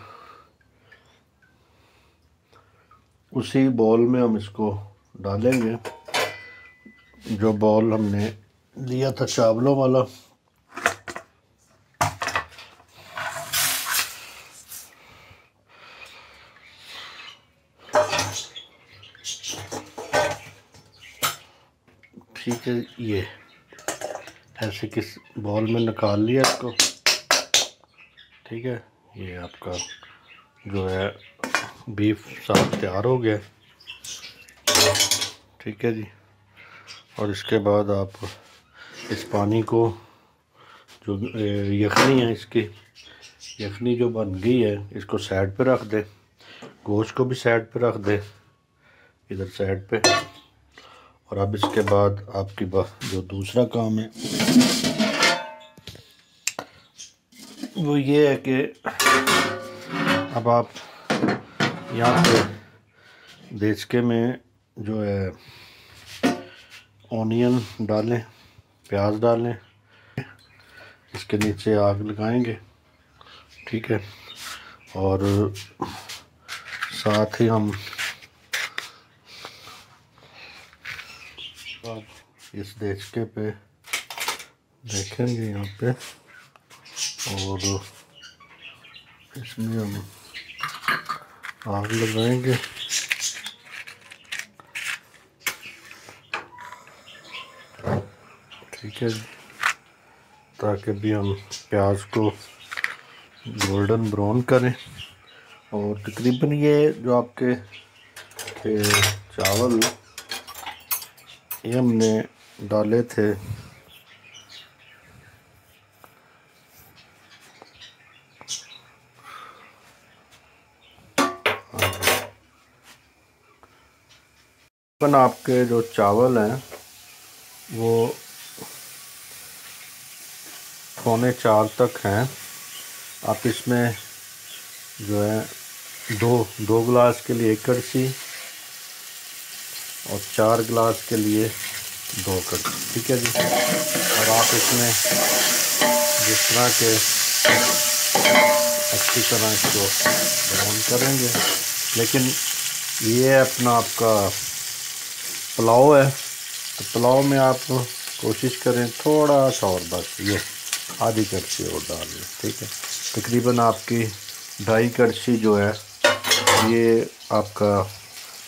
उसी बॉल में हम इसको डालेंगे, जो बॉल हमने लिया था चावलों वाला। ठीक है, ये ऐसे किस बॉल में निकाल लिया इसको। ठीक है, ये आपका जो है बीफ साफ तैयार हो गया। ठीक है जी। और इसके बाद आप इस पानी को, जो यखनी है, इसकी यखनी जो बन गई है, इसको साइड पे रख दे। गोश्त को भी साइड पे रख दे, इधर साइड पे। और अब इसके बाद आपकी जो दूसरा काम है वो ये है कि अब आप यहाँ पे देचके में जो है ऑनियन डालें, प्याज डालें, इसके नीचे आग लगाएंगे। ठीक है, और साथ ही हम इस देचके पे देखेंगे यहाँ पे, और इसमें हम आग लगाएंगे। ठीक है, ताकि भी हम प्याज को गोल्डन ब्राउन करें। और तकरीबन ये जो आपके चावल ये हमने डाले थे आपके जो चावल हैं वो 3:45 तक हैं। आप इसमें जो है दो गिलास के लिए 1 कड़छी और 4 गिलास के लिए 2 कड़छी। ठीक है जी। और आप इसमें जिस तरह के अच्छी तरह इसको ब्राउन करेंगे। लेकिन ये अपना आपका पुलाव है, तो पुलाव में आप कोशिश करें थोड़ा सा और, बस ये आधी कड़छी और डाल लें। ठीक है, तकरीबन आपकी 2.5 कड़छी जो है ये आपका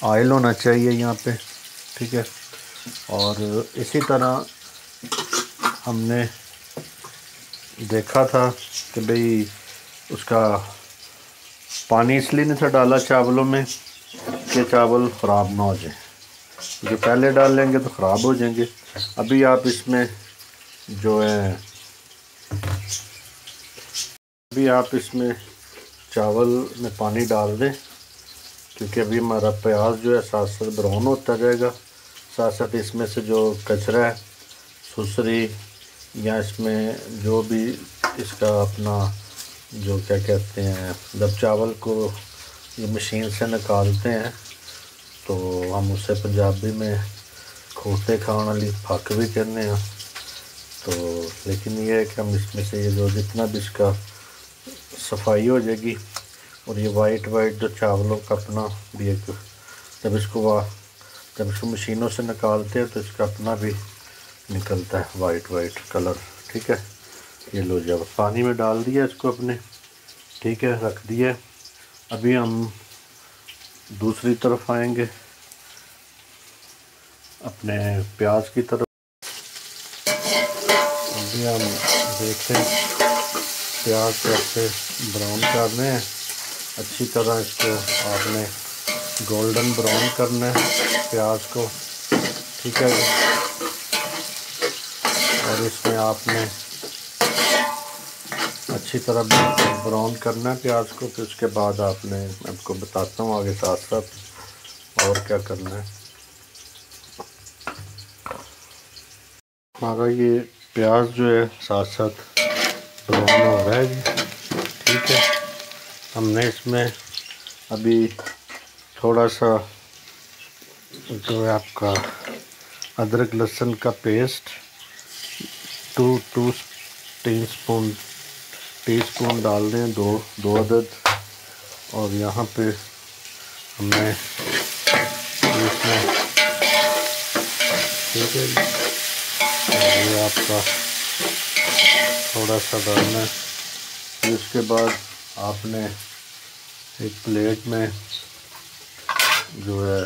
ऑयल होना चाहिए यहाँ पे। ठीक है, और इसी तरह हमने देखा था कि भाई उसका पानी इसलिए नहीं था डाला चावलों में कि चावल ख़राब ना हो जाए, जो पहले डाल लेंगे तो ख़राब हो जाएंगे। अभी आप इसमें जो है चावल में पानी डाल दें, क्योंकि अभी हमारा प्याज जो है साथ साथ ब्राउन होता जाएगा। साथ साथ इसमें से जो कचरा है, सुसरी या इसमें जो भी इसका अपना जो क्या कहते हैं, जब चावल को ये मशीन से निकालते हैं तो हम उसे पंजाबी में खोते खाने वाली फक भी कहते हैं। तो लेकिन ये है कि हम इसमें से ये जो जितना भी इसका सफाई हो जाएगी, और ये वाइट जो चावलों का अपना भी एक, जब इसको मशीनों से निकालते हैं तो इसका अपना भी निकलता है वाइट कलर। ठीक है, ये लो, जब पानी में डाल दिया इसको अपने। ठीक है, रख दिया। अभी हम दूसरी तरफ आएंगे, अपने प्याज की तरफ। अभी हम देखें प्याज कैसे ब्राउन करने हैं। अच्छी तरह इसको आपने गोल्डन ब्राउन करना है प्याज को। ठीक है, और इसमें आपने अच्छी तरह ब्राउन करना है प्याज को। फिर उसके बाद आपने, आपको बताता हूँ आगे साथ साथ और क्या करना है। हमारा ये प्याज जो है साथ साथ ब्राउन हो रहा है जी। ठीक है, हमने इसमें अभी थोड़ा सा जो है आपका अदरक लहसुन का पेस्ट 2 टीस्पून डाल दें, दो अदद। और यहाँ पे हमने इसमें, ठीक है, ये आपका थोड़ा सा डालना है। फिर उसके बाद आपने एक प्लेट में जो है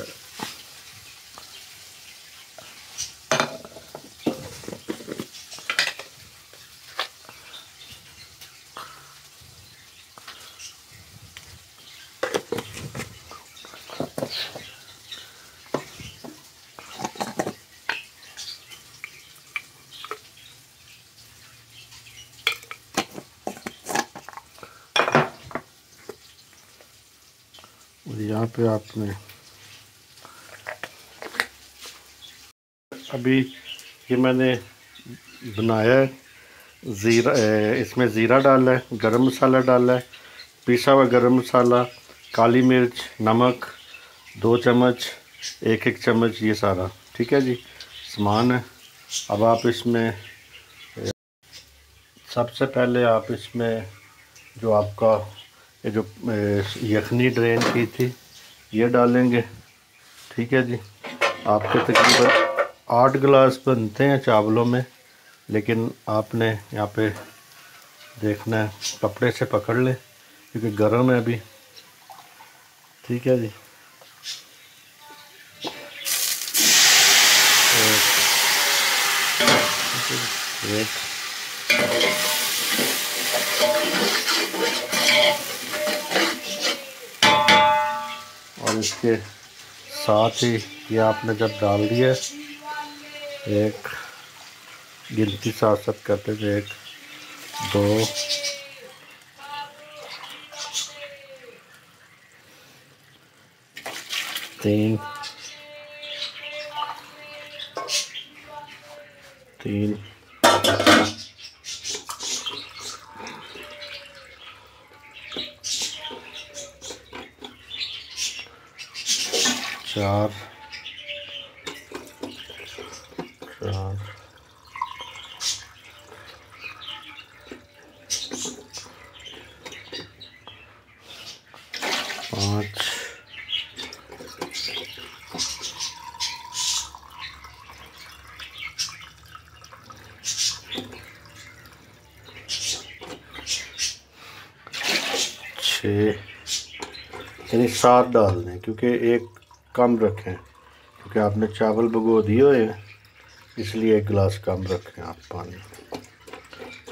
यहाँ पे आपने अभी ये मैंने बनाया है ज़ीरा, इसमें ज़ीरा डाला है, गरम मसाला डाला है, पिसा हुआ गरम मसाला, काली मिर्च, नमक 2 चम्मच, एक चम्मच, ये सारा ठीक है जी सामान है। अब आप इसमें सबसे पहले आप इसमें जो आपका ये जो यखनी ड्रेन की थी ये डालेंगे, ठीक है जी। आपके तकरीबन 8 गिलास बनते हैं चावलों में, लेकिन आपने यहाँ पे देखना है, कपड़े से पकड़ ले क्योंकि गर्म है अभी, ठीक है जी। एक और इसके साथ ही ये आपने जब डाल दिया, एक गिनती साथ साथ करते थे, 1 2 3 3 4 4 5 6, यानी 7 डाल दें, क्योंकि एक कम रखें, क्योंकि आपने चावल भिगो दिए हुए हैं, इसलिए 1 गिलास कम रखें आप पानी,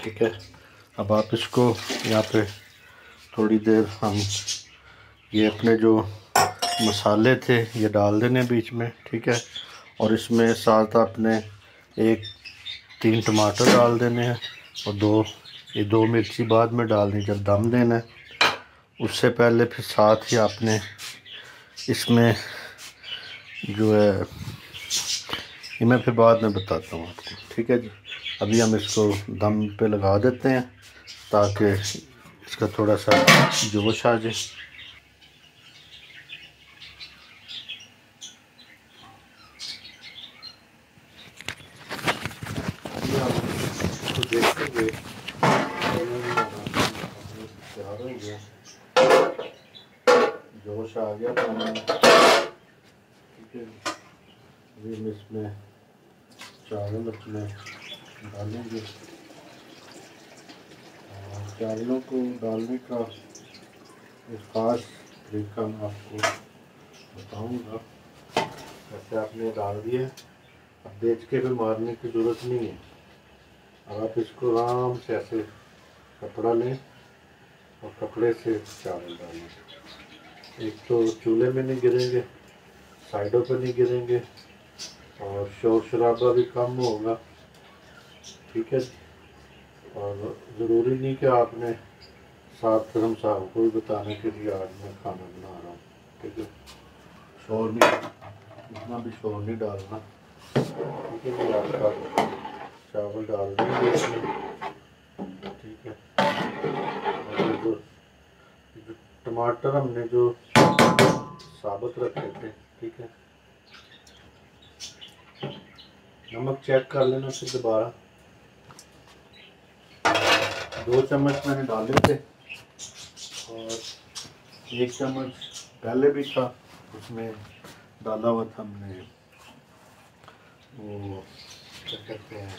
ठीक है। अब आप इसको यहाँ पे थोड़ी देर हम ये अपने जो मसाले थे ये डाल देने बीच में, ठीक है। और इसमें साथ आपने 3 टमाटर डाल देने हैं और 2 मिर्ची बाद में डालनी जब दम देना है, उससे पहले फिर साथ ही आपने इसमें जो है ये मैं फिर बाद में बताता हूँ आपको, ठीक है जी। अभी हम इसको दम पे लगा देते हैं ताकि इसका थोड़ा सा जोश आ जाए। देखेंगे तैयार हो गया, जोश आ गया पानी में, ठीक है। अभी हम इसमें चावल अपने डालेंगे, और चावलों को डालने का एक ख़ास तरीका मैं आपको बताऊंगा। ऐसे आपने डाल दिया, अब बेच के भी मारने की ज़रूरत नहीं है। अब आप इसको आराम से ऐसे कपड़ा लें और कपड़े से चावल डालें। एक तो चूल्हे में नहीं गिरेंगे, साइडों पर नहीं गिरेंगे, और शोर शराबा भी कम होगा, ठीक है। और ज़रूरी नहीं कि आपने साथ हम साहब को भी बताने के लिए आज मैं खाना बना रहा हूँ, ठीक है। शोर नहीं, इतना भी शोर नहीं डालना, ठीक है। आपका चावल डाल देंगे इसमें, ठीक है। और जो टमाटर हमने जो साबुत रखे थे, ठीक है, नमक चेक कर लेना फिर दोबारा। 2 चम्मच मैंने डाले थे और 1 चम्मच पहले भी था, उसमें डाला हुआ था हमने वो क्या कहते हैं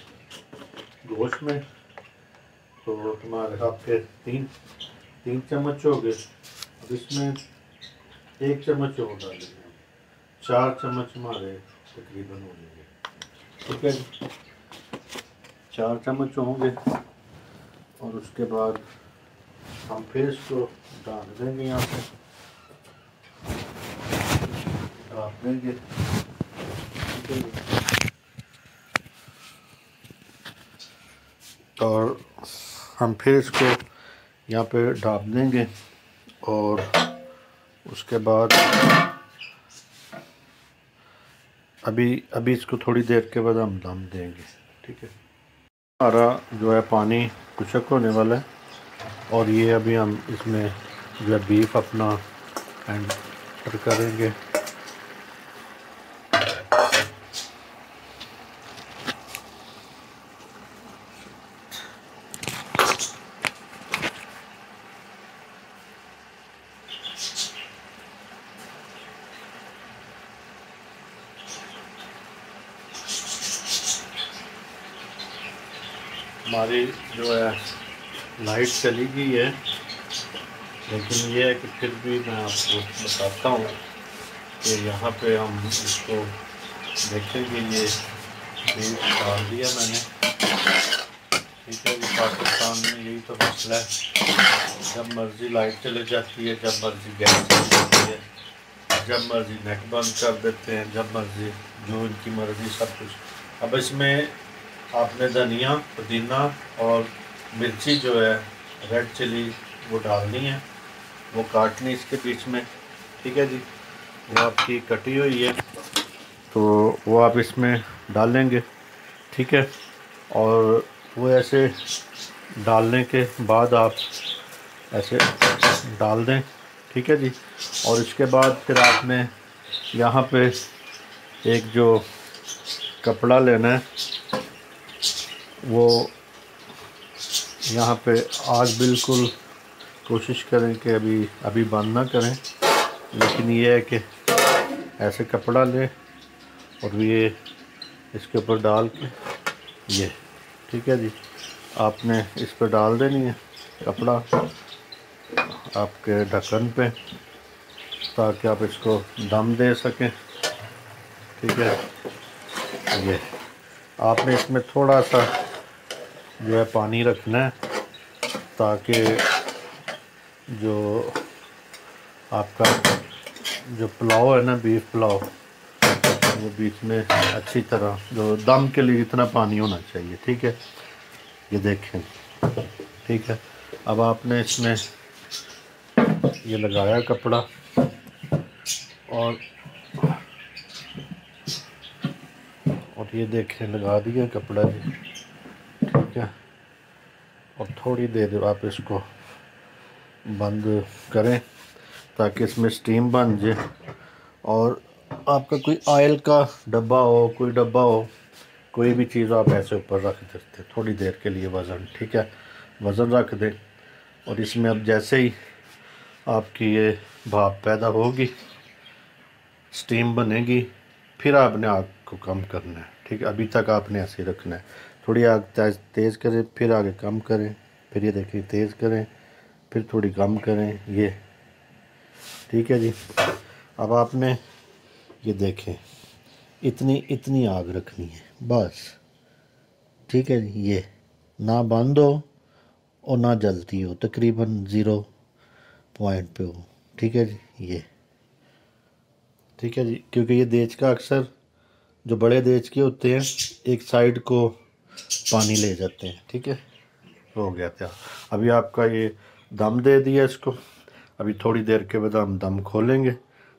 गोश्त में, तो तुम्हारे आपके 3 चम्मच हो गए। अब इसमें 1 चम्मच और डालेंगे, 4 चम्मच हमारे तकरीबन हो जाएंगे, ठीक है। 4 चम्मच होंगे और उसके बाद हम फिर इसको डाल देंगे, यहाँ पे डाल देंगे, ठीक है। और हम फिर इसको यहाँ पे डाल देंगे और उसके बाद अभी इसको थोड़ी देर के बाद हम दम देंगे। ठीक है, हमारा जो है पानी खुशक होने वाला है और ये अभी हम इसमें जो है बीफ अपना एंटर करेंगे। हमारी जो है लाइट चली गई है, लेकिन ये है कि फिर भी मैं आपको बताता हूँ कि यहाँ पे हम इसको देखेंगे। ये बीफ डाल दिया मैंने। ठीक है, ये पाकिस्तान में यही तो मसला है, जब मर्ज़ी लाइट चले जाती है, जब मर्ज़ी गैस चली जाती है, जब मर्ज़ी नेट बंद कर देते हैं, जब मर्ज़ी जो इनकी मर्ज़ी सब कुछ। अब इसमें आपने धनिया, पुदीना और मिर्ची जो है रेड चिली वो डालनी है, वो काटनी इसके बीच में। ठीक है जी, वो आपकी कटी हुई है तो वो आप इसमें डालेंगे। ठीक है, और वो ऐसे डालने के बाद आप ऐसे डाल दें। ठीक है जी, और इसके बाद फिर आपने यहाँ पे एक जो कपड़ा लेना है, वो यहाँ पे आग बिल्कुल कोशिश करें कि अभी बंद ना करें, लेकिन ये है कि ऐसे कपड़ा लें और ये इसके ऊपर डाल के ये। ठीक है जी, आपने इस पर डाल देनी है कपड़ा आपके ढक्कन पे, ताकि आप इसको दम दे सकें। ठीक है, ये आपने इसमें थोड़ा सा जो है पानी रखना है, ताकि जो आपका जो पुलाव है ना, बीफ पुलाव, वो बीच में अच्छी तरह जो दम के लिए इतना पानी होना चाहिए। ठीक है, ये देखें। ठीक है, अब आपने इसमें ये लगाया कपड़ा और ये देखें लगा दिया कपड़ा जी। ठीक है, और थोड़ी देर आप इसको बंद करें ताकि इसमें स्टीम बन जाए। और आपका कोई ऑयल का डब्बा हो, कोई डब्बा हो, कोई भी चीज़ आप ऐसे ऊपर रख सकते हैं थोड़ी देर के लिए वज़न। ठीक है, वज़न रख दें और इसमें अब जैसे ही आपकी ये भाप पैदा होगी, स्टीम बनेगी, फिर आपने आग को कम करना है। ठीक है, अभी तक आपने ऐसे ही रखना है। थोड़ी आग तेज़ करें, फिर आगे कम करें, फिर ये देखिए तेज़ करें, फिर थोड़ी कम करें, ये। ठीक है जी, अब आपने ये देखें इतनी आग रखनी है बस। ठीक है जी, ये ना बंद हो और ना जलती हो, तकरीबन 0 पॉइंट पे हो। ठीक है जी, ये। ठीक है जी, क्योंकि ये देच का अक्सर जो बड़े देच के होते हैं एक साइड को पानी ले जाते हैं। ठीक है, हो गया था। अभी आपका ये दम दे दिया इसको, अभी थोड़ी देर के बाद हम दम खोलेंगे,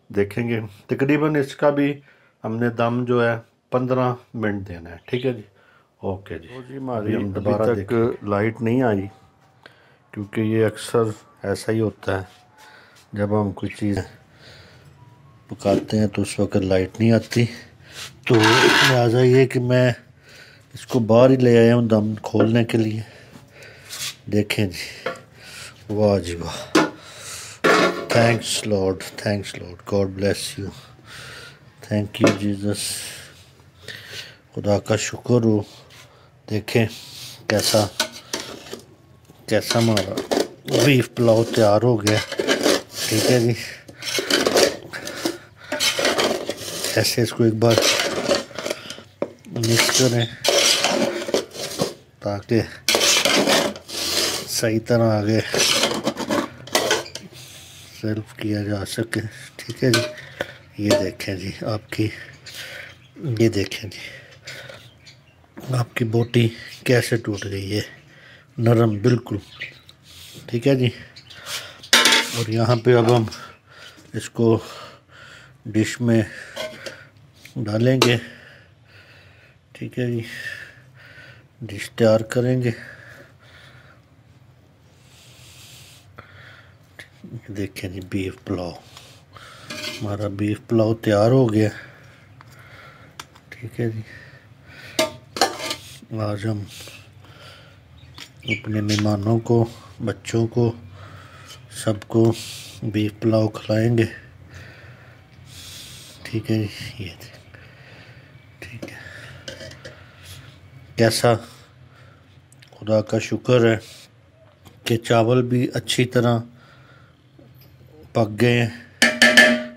देखेंगे। तकरीबन इसका भी हमने दम जो है 15 मिनट देना है। ठीक है जी, ओके जी। जी हमारी हम दोबारा तक लाइट नहीं आई, क्योंकि ये अक्सर ऐसा ही होता है, जब हम कोई चीज़ पकाते हैं तो उस वक्त लाइट नहीं आती। तो लिहाजा ये कि मैं इसको बाहर ही ले आया हूँ दम खोलने के लिए। देखें जी, वाह जी वाह, thanks Lord, God bless you, thank you Jesus, खुदा का शुक्र हो। देखें कैसा हमारा बीफ पुलाव तैयार हो गया। ठीक है जी, ऐसे इसको एक बार मिक्स करें ताकि सही तरह आगे सर्व किया जा सके। ठीक है जी, ये देखें जी ये देखें जी आपकी बोटी कैसे टूट गई है, नरम बिल्कुल। ठीक है जी, और यहाँ पे अब हम इसको डिश में डालेंगे। ठीक है जी, डिश तैयार करेंगे। देखें जी, बीफ पुलाव, हमारा बीफ पुलाव तैयार हो गया। ठीक है जी, आज हम अपने मेहमानों को, बच्चों को, सबको बीफ पुलाव खिलाएंगे। ठीक है जी, ये ठीक है। कैसा, खुदा का शुक्र है कि चावल भी अच्छी तरह पक गए हैं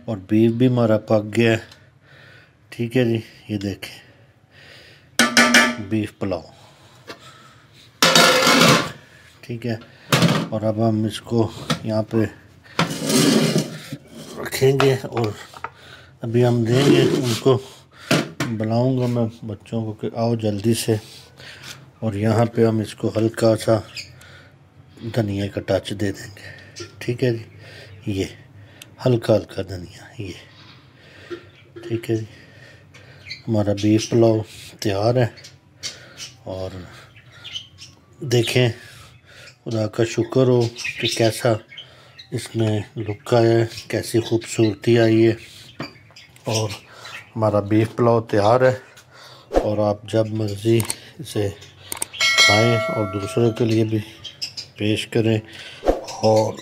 और बीफ भी हमारा पक गया है। ठीक है जी, ये देखें बीफ पुलाव। ठीक है, और अब हम इसको यहाँ पे रखेंगे और अभी हम देंगे उनको। बुलाऊंगा मैं बच्चों को कि आओ जल्दी से। और यहाँ पे हम इसको हल्का सा धनिया का टच दे देंगे। ठीक है जी, ये हल्का हल्का धनिया, ये ठीक है जी। हमारा बीफ पुलाव तैयार है और देखें, खुदा का शुक्र हो कि कैसा इसमें लुक आया है, कैसी खूबसूरती आई है। और हमारा बीफ पुलाव तैयार है और आप जब मर्ज़ी इसे खाएं और दूसरों के लिए भी पेश करें। और